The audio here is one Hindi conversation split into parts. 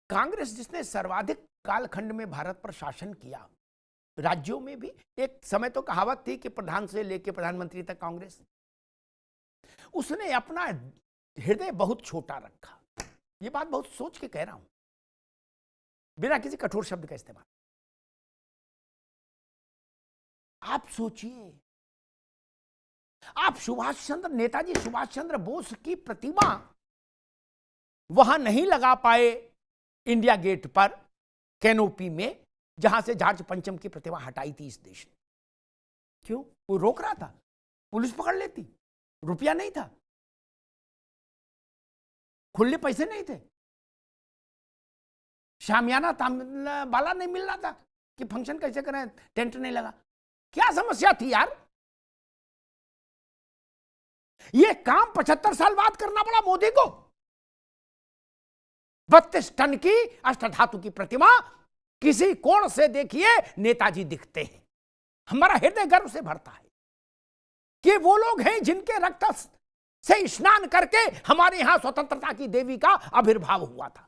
कांग्रेस जिसने सर्वाधिक कालखंड में भारत पर शासन किया, राज्यों में भी एक समय तो कहावत थी कि प्रधान से लेकर प्रधानमंत्री तक कांग्रेस, उसने अपना हृदय बहुत छोटा रखा। ये बात बहुत सोच के कह रहा हूं, बिना किसी कठोर शब्द का इस्तेमाल। आप सोचिए, आप नेताजी सुभाष चंद्र बोस की प्रतिमा वहां नहीं लगा पाए इंडिया गेट पर कैनोपी में, जहां से जॉर्ज पंचम की प्रतिमा हटाई थी इस देश ने। क्यों? वो रोक रहा था, पुलिस पकड़ लेती, रुपया नहीं था, खुले पैसे नहीं थे, शामियाना बाला नहीं मिल रहा था कि फंक्शन कैसे करें, टेंट नहीं लगा। क्या समस्या थी यार? ये काम 75 साल बाद करना पड़ा मोदी को। 32 टन की अष्टधातु की प्रतिमा, किसी कोण से देखिए नेताजी दिखते हैं। हमारा हृदय गर्व से भरता है कि वो लोग हैं जिनके रक्त से स्नान करके हमारे यहां स्वतंत्रता की देवी का आविर्भाव हुआ था।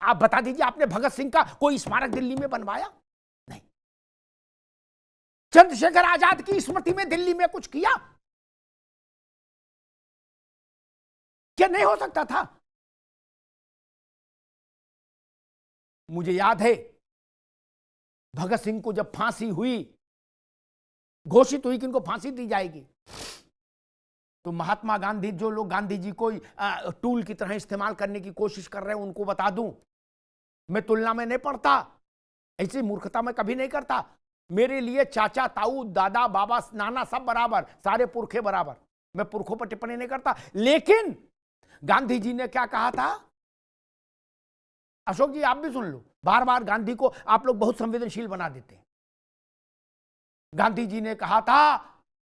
आप बता दीजिए, आपने भगत सिंह का कोई स्मारक दिल्ली में बनवाया? नहीं। चंद्रशेखर आजाद की स्मृति में दिल्ली में कुछ किया? क्या नहीं हो सकता था? मुझे याद है भगत सिंह को जब फांसी हुई, घोषित हुई कि इनको फांसी दी जाएगी, तो महात्मा गांधी, जो लोग गांधी जी को टूल की तरह इस्तेमाल करने की कोशिश कर रहे हैं, उनको बता दूं, मैं तुलना में नहीं पढ़ता, ऐसी मूर्खता मैं कभी नहीं करता। मेरे लिए चाचा, ताऊ, दादा, बाबा, नाना सब बराबर, सारे पुरखे बराबर। मैं पुरखों पर टिप्पणी नहीं करता। लेकिन गांधी जी ने क्या कहा था? अशोक जी आप भी सुन लो, बार बार गांधी को आप लोग बहुत संवेदनशील बना देते हैं। गांधी जी ने कहा था,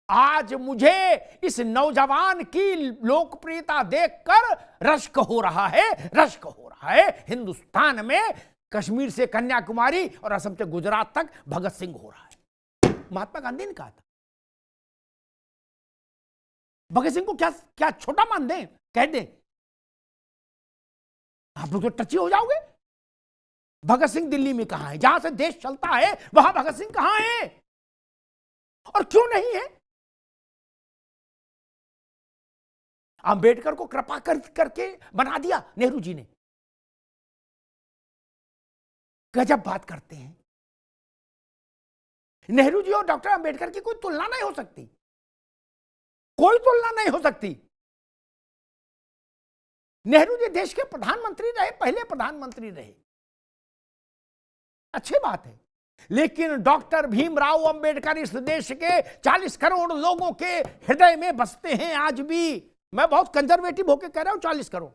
आज मुझे इस नौजवान की लोकप्रियता देखकर रश्क हो रहा है, रश्क हो रहा है। हिंदुस्तान में कश्मीर से कन्याकुमारी और असम से गुजरात तक भगत सिंह हो रहा है। महात्मा गांधी ने कहा था। भगत सिंह को क्या छोटा मान दें, कह दें? आप लोग तो टची हो जाओगे। भगत सिंह दिल्ली में कहां है? जहां से देश चलता है वहां भगत सिंह कहां है? और क्यों नहीं है? अंबेडकर को कृपा करके बना दिया नेहरू जी ने। गजब बात करते हैं। नेहरू जी और डॉक्टर अंबेडकर की कोई तुलना नहीं हो सकती, कोई तुलना नहीं हो सकती। नेहरू जी देश के प्रधानमंत्री रहे, पहले प्रधानमंत्री रहे, अच्छी बात है। लेकिन डॉक्टर भीमराव अंबेडकर इस देश के 40 करोड़ लोगों के हृदय में बसते हैं आज भी। मैं बहुत कंजर्वेटिव होकर कह रहा हूं 40 करोड़।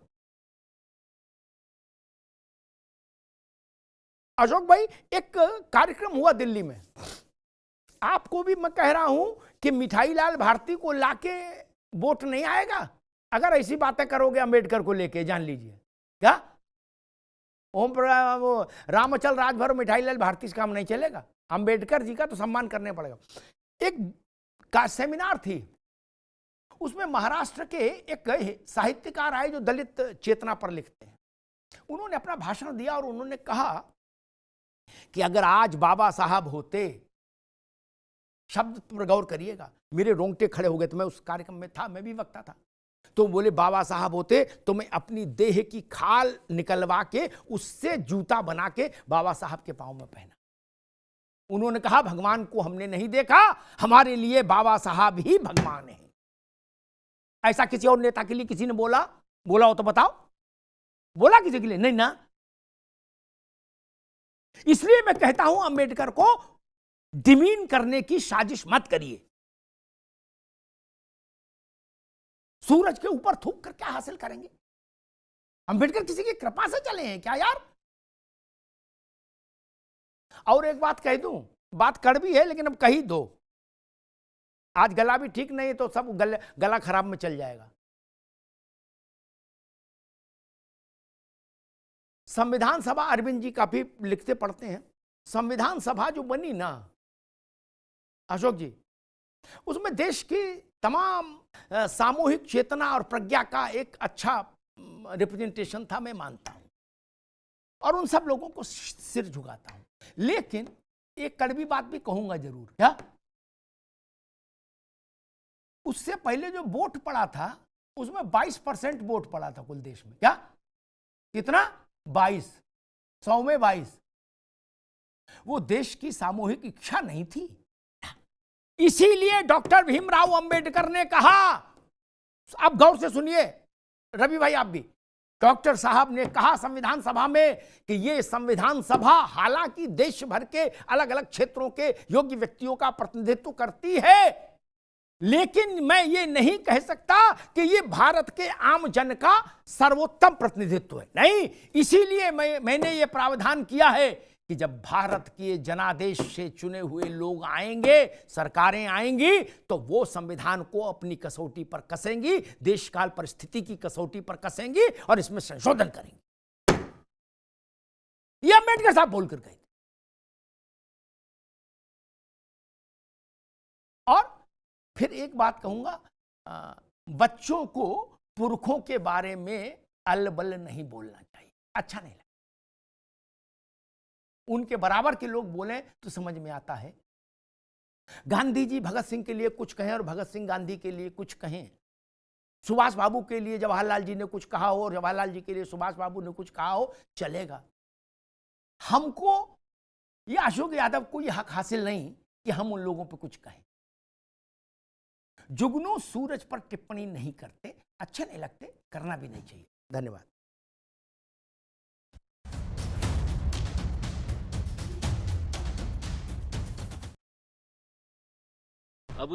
अशोक भाई, एक कार्यक्रम हुआ दिल्ली में, आपको भी मैं कह रहा हूं कि मिठाई लाल भारती को लाके वोट नहीं आएगा अगर ऐसी बातें करोगे अंबेडकर को लेके, जान लीजिए। क्या वो रामचल राजभर मिठाई लाल भारती से काम नहीं चलेगा। अंबेडकर जी का तो सम्मान करने पड़ेगा। एक का सेमिनार थी, उसमें महाराष्ट्र के एक साहित्यकार आए जो दलित चेतना पर लिखते हैं। उन्होंने अपना भाषण दिया और उन्होंने कहा कि अगर आज बाबा साहब होते, शब्द पर गौर करिएगा, मेरे रोंगटे खड़े हो गए। तो मैं उस कार्यक्रम में था, मैं भी वक्ता था। तो बोले बाबा साहब होते तो मैं अपनी देह की खाल निकलवा के उससे जूता बना के बाबा साहब के पांव में पहना। उन्होंने कहा भगवान को हमने नहीं देखा, हमारे लिए बाबा साहब ही भगवान है। ऐसा किसी और नेता के लिए किसी ने बोला हो तो बताओ? बोला किसी के लिए? नहीं ना। इसलिए मैं कहता हूं अंबेडकर को डिमीन करने की साजिश मत करिए। सूरज के ऊपर थूक कर क्या हासिल करेंगे? अंबेडकर किसी की कृपा से चले हैं क्या यार? और एक बात कह दूं, बात कड़वी है लेकिन अब कही दो। आज गला भी ठीक नहीं है तो सब गला खराब में चल जाएगा। संविधान सभा, अरविंद जी काफी लिखते पढ़ते हैं, संविधान सभा जो बनी ना अशोक जी, उसमें देश की तमाम सामूहिक चेतना और प्रज्ञा का एक अच्छा रिप्रेजेंटेशन था, मैं मानता हूं, और उन सब लोगों को सिर झुकाता हूं। लेकिन एक कड़वी बात भी कहूंगा जरूर, क्या उससे पहले जो वोट पड़ा था उसमें 22% वोट पड़ा था कुल देश में। क्या कितना? 22, 100 में 22। वो देश की सामूहिक इच्छा नहीं थी। इसीलिए डॉक्टर भीमराव अंबेडकर ने कहा, अब गौर से सुनिए रवि भाई, आप भी, डॉक्टर साहब ने कहा संविधान सभा में कि ये संविधान सभा हालांकि देश भर के अलग अलग क्षेत्रों के योग्य व्यक्तियों का प्रतिनिधित्व करती है, लेकिन मैं ये नहीं कह सकता कि ये भारत के आम जन का सर्वोत्तम प्रतिनिधित्व है। नहीं, इसीलिए मैंने ये प्रावधान किया है कि जब भारत के जनादेश से चुने हुए लोग आएंगे, सरकारें आएंगी, तो वो संविधान को अपनी कसौटी पर कसेंगी, देश काल परिस्थिति की कसौटी पर कसेंगी और इसमें संशोधन करेंगी। ये अम्बेडकर साहब बोलकर गए। और फिर एक बात कहूंगा, बच्चों को पुरखों के बारे में अलबल नहीं बोलना चाहिए, अच्छा नहीं लगता। उनके बराबर के लोग बोलें तो समझ में आता है। गांधी जी भगत सिंह के लिए कुछ कहें और भगत सिंह गांधी के लिए कुछ कहें, सुभाष बाबू के लिए जवाहरलाल जी ने कुछ कहा हो और जवाहरलाल जी के लिए सुभाष बाबू ने कुछ कहा हो, चलेगा। हमको या अशोक यादव को यह हक हासिल नहीं कि हम उन लोगों पर कुछ कहें। जुगनू सूरज पर टिप्पणी नहीं करते, अच्छे नहीं लगते, करना भी नहीं चाहिए। धन्यवाद। अब